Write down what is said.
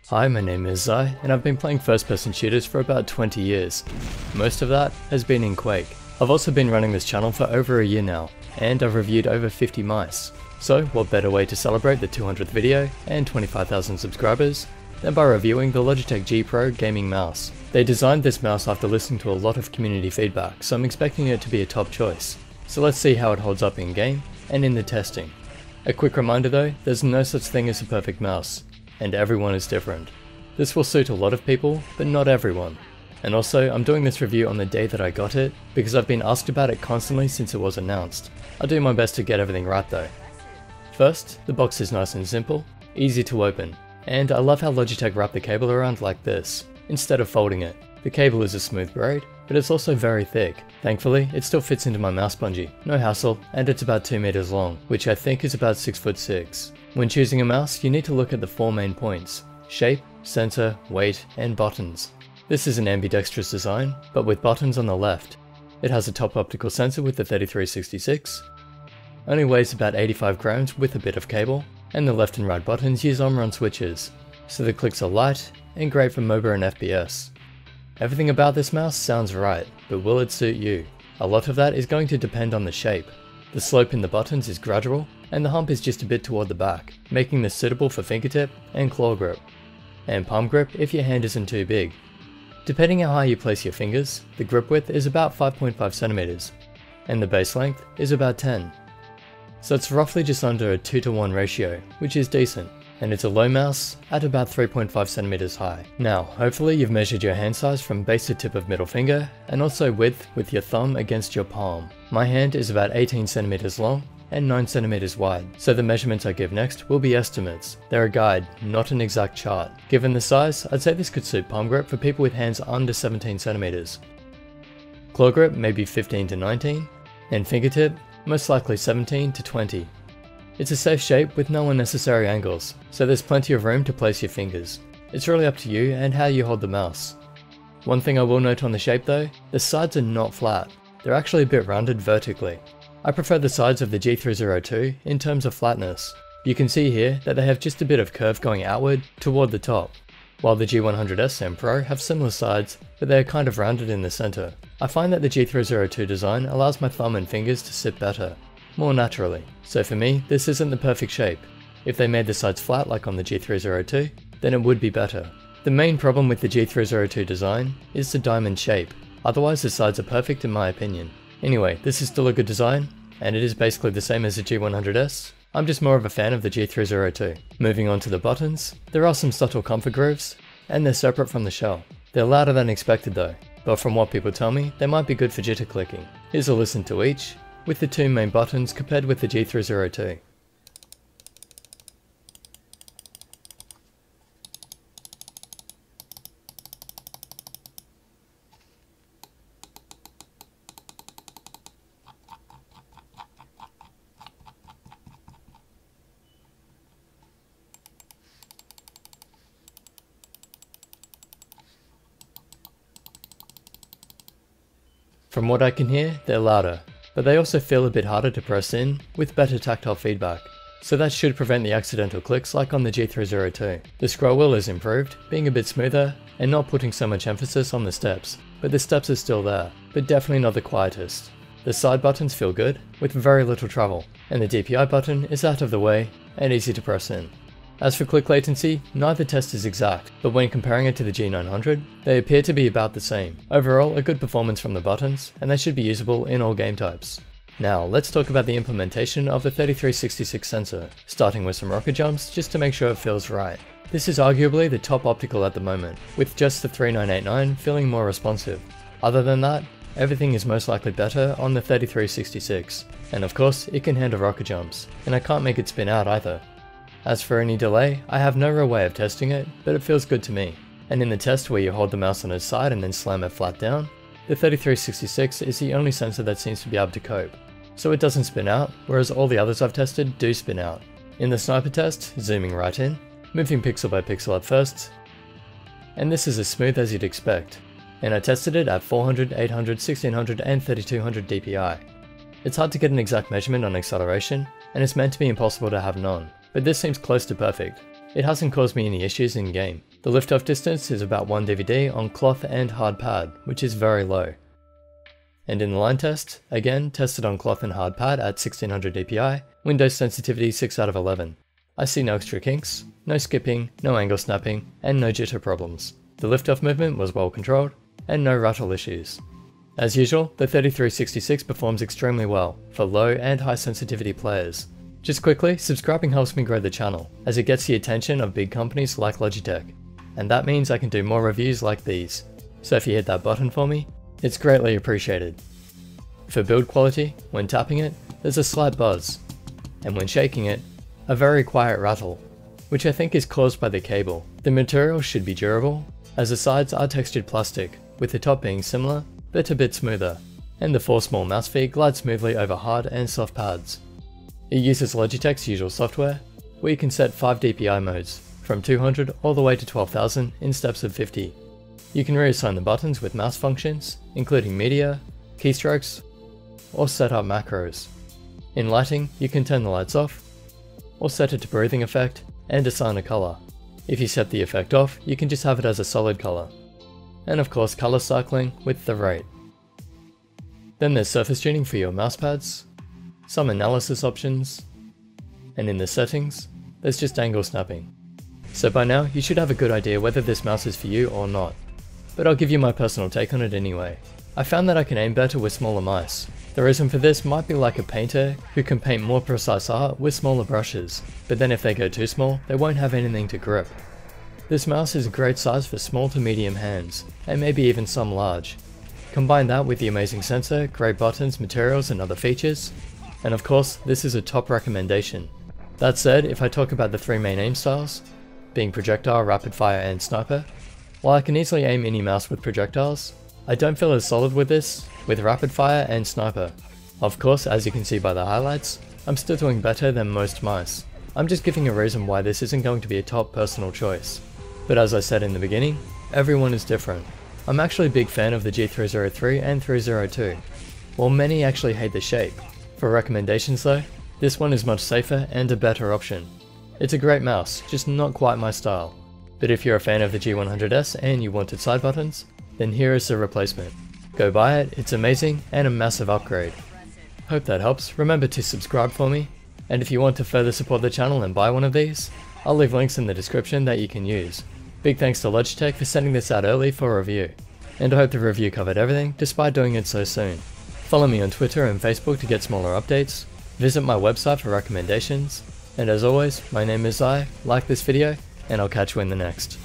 Hi, my name is Zai, and I've been playing first-person shooters for about 20 years. Most of that has been in Quake. I've also been running this channel for over a year now, and I've reviewed over 50 mice. So what better way to celebrate the 200th video and 25,000 subscribers than by reviewing the Logitech G Pro gaming mouse. They designed this mouse after listening to a lot of community feedback, so I'm expecting it to be a top choice. So let's see how it holds up in game and in the testing. A quick reminder though, there's no such thing as a perfect mouse, and everyone is different. This will suit a lot of people, but not everyone. And also, I'm doing this review on the day that I got it, because I've been asked about it constantly since it was announced. I'll do my best to get everything right though. First, the box is nice and simple, easy to open, and I love how Logitech wrapped the cable around like this, instead of folding it. The cable is a smooth braid, but it's also very thick. Thankfully, it still fits into my mouse bungee, no hassle, and it's about 2 meters long, which I think is about 6'6". When choosing a mouse, you need to look at the 4 main points: shape, sensor, weight, and buttons. This is an ambidextrous design, but with buttons on the left. It has a top optical sensor with the 3366, only weighs about 85 grams with a bit of cable, and the left and right buttons use on-run switches, so the clicks are light and great for MOBA and FPS. Everything about this mouse sounds right, but will it suit you? A lot of that is going to depend on the shape. The slope in the buttons is gradual, and the hump is just a bit toward the back, making this suitable for fingertip and claw grip, and palm grip if your hand isn't too big. Depending how high you place your fingers, the grip width is about 5.5 centimeters, and the base length is about 10. So it's roughly just under a 2:1 ratio, which is decent, and it's a low mouse at about 3.5 centimeters high. Now, hopefully you've measured your hand size from base to tip of middle finger, and also width with your thumb against your palm. My hand is about 18 centimeters long and 9 centimeters wide, so the measurements I give next will be estimates. They're a guide, not an exact chart. Given the size, I'd say this could suit palm grip for people with hands under 17 centimeters. Claw grip maybe 15 to 19, and fingertip most likely 17 to 20. It's a safe shape with no unnecessary angles, so there's plenty of room to place your fingers. It's really up to you and how you hold the mouse. One thing I will note on the shape though, the sides are not flat. They're actually a bit rounded vertically. I prefer the sides of the G302 in terms of flatness. You can see here that they have just a bit of curve going outward toward the top, while the G100S and Pro have similar sides, but they are kind of rounded in the center. I find that the G302 design allows my thumb and fingers to sit better, more naturally. So for me, this isn't the perfect shape. If they made the sides flat like on the G302, then it would be better. The main problem with the G302 design is the diamond shape. Otherwise the sides are perfect in my opinion. Anyway, this is still a good design, and it is basically the same as the G100S. I'm just more of a fan of the G302. Moving on to the buttons, there are some subtle comfort grooves, and they're separate from the shell. They're louder than expected though, but from what people tell me, they might be good for jitter clicking. Here's a listen to each, with the 2 main buttons compared with the G302. From what I can hear, they're louder, but they also feel a bit harder to press in, with better tactile feedback. So that should prevent the accidental clicks like on the G302. The scroll wheel is improved, being a bit smoother, and not putting so much emphasis on the steps, but the steps are still there, but definitely not the quietest. The side buttons feel good, with very little travel, and the DPI button is out of the way, and easy to press in. As for click latency, neither test is exact, but when comparing it to the G900, they appear to be about the same. Overall, a good performance from the buttons, and they should be usable in all game types. Now, let's talk about the implementation of the 3366 sensor, starting with some rocket jumps just to make sure it feels right. This is arguably the top optical at the moment, with just the 3989 feeling more responsive. Other than that, everything is most likely better on the 3366, and of course, it can handle rocket jumps, and I can't make it spin out either. As for any delay, I have no real way of testing it, but it feels good to me. And in the test where you hold the mouse on its side and then slam it flat down, the 3366 is the only sensor that seems to be able to cope. So it doesn't spin out, whereas all the others I've tested do spin out. In the sniper test, zooming right in, moving pixel by pixel at first, and this is as smooth as you'd expect. And I tested it at 400, 800, 1600 and 3200 DPI. It's hard to get an exact measurement on acceleration, and it's meant to be impossible to have none. but this seems close to perfect. it hasn't caused me any issues in game. The lift-off distance is about 1 DVD on cloth and hard pad, which is very low. And in the line test, again tested on cloth and hard pad at 1600 dpi, Windows sensitivity 6 out of 11. I see no extra kinks, no skipping, no angle snapping, and no jitter problems. The lift-off movement was well controlled, and no rattle issues. As usual, the 3366 performs extremely well for low and high sensitivity players. Just quickly, subscribing helps me grow the channel, as it gets the attention of big companies like Logitech, and that means I can do more reviews like these. So if you hit that button for me, it's greatly appreciated. For build quality, when tapping it, there's a slight buzz, and when shaking it, a very quiet rattle, which I think is caused by the cable. The material should be durable, as the sides are textured plastic, with the top being similar, but a bit smoother, and the 4 small mouse feet glide smoothly over hard and soft pads. It uses Logitech's usual software, where you can set 5 DPI modes, from 200 all the way to 12,000 in steps of 50. You can reassign the buttons with mouse functions, including media, keystrokes, or set up macros. In lighting, you can turn the lights off, or set it to breathing effect, and assign a color. If you set the effect off, you can just have it as a solid color. And of course color cycling with the rate. Then there's surface tuning for your mouse pads, some analysis options, and in the settings, there's just angle snapping. So by now, you should have a good idea whether this mouse is for you or not, but I'll give you my personal take on it anyway. I found that I can aim better with smaller mice. The reason for this might be like a painter who can paint more precise art with smaller brushes, but then if they go too small, they won't have anything to grip. This mouse is a great size for small to medium hands, and maybe even some large. Combine that with the amazing sensor, great buttons, materials and other features, and of course this is a top recommendation. That said, if I talk about the 3 main aim styles, being projectile, rapid fire and sniper, while I can easily aim any mouse with projectiles, I don't feel as solid with this, with rapid fire and sniper. Of course, as you can see by the highlights, I'm still doing better than most mice. I'm just giving a reason why this isn't going to be a top personal choice. But as I said in the beginning, everyone is different. I'm actually a big fan of the G303 and 302, while many actually hate the shape. For recommendations though, this one is much safer and a better option. It's a great mouse, just not quite my style. But if you're a fan of the G100S and you wanted side buttons, then here is the replacement. Go buy it, it's amazing and a massive upgrade. Hope that helps. Remember to subscribe for me, and if you want to further support the channel and buy one of these, I'll leave links in the description that you can use. Big thanks to Logitech for sending this out early for a review, and I hope the review covered everything despite doing it so soon. Follow me on Twitter and Facebook to get smaller updates, visit my website for recommendations, and as always, my name is Zai, like this video, and I'll catch you in the next.